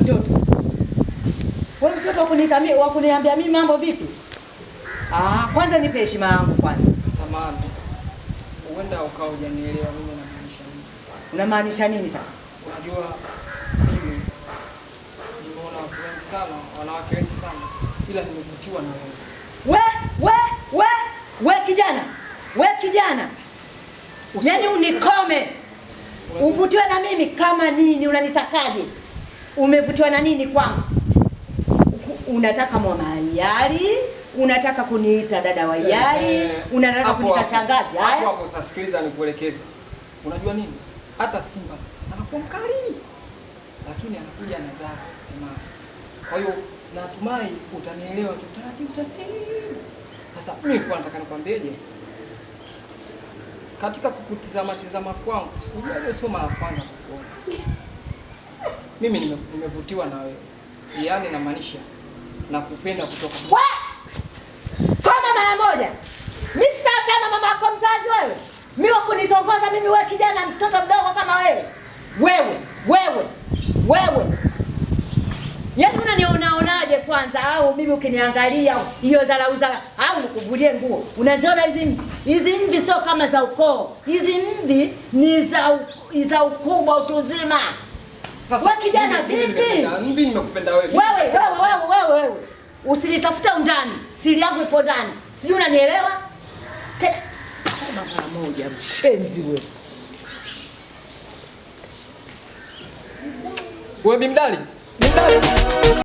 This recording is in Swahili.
mtoto. Wewe mtoto wakuniambia mimi mambo vipi? Kwanza nipe heshima yangu kwanza. Samahani. Uenda ukao hujanielewa mimi namaanisha nini. Unamaanisha nini sasa? Unajua mimi nimeona watu wengi sana, wanawake wengi sana, ila nimevutiwa na wewe. We kijana. Yaani unikome. Uvutiwe na mimi kama nini? Unanitakaje? Umevutiwa na nini kwangu? Unataka mama Yali? Unataka kuniita dada wa Yali? Unataka kuniita shangazi? Haya. Hapo sasa sikiliza nikuelekeze. Unajua nini? Hata Simba anakuwa mkali, lakini anakuja anazaa tamaa. Kwa hiyo natumai utanielewa tu taratibu. Sasa mimi nilikuwa nataka nikwambieje? Katika kukutizama kwangu, sikujua sio mara kwanza kukuona. Mimi nimevutiwa na wewe. Yaani namaanisha nakupenda kutoka. Kama mara moja. Mimi sasa na mama yako mzazi wewe. Mimi wakunitongoza mimi wewe kijana mtoto mdogo kama wewe. Wewe. Yaani unanionaje kwanza au mimi ukiniangalia hiyo dharau au nikuvulie nguo. Unaziona hizi mvi sio kama za ukoo. Hizi mvi ni za ukubwa utuzima. Wewe kijana vipi? Mimi nimekupenda wewe. Wewe. Usinitafute undani. Siri yangu ipo ndani. Sijui unanielewa? Mara moja mshenzi wewe. Wewe Bimdali.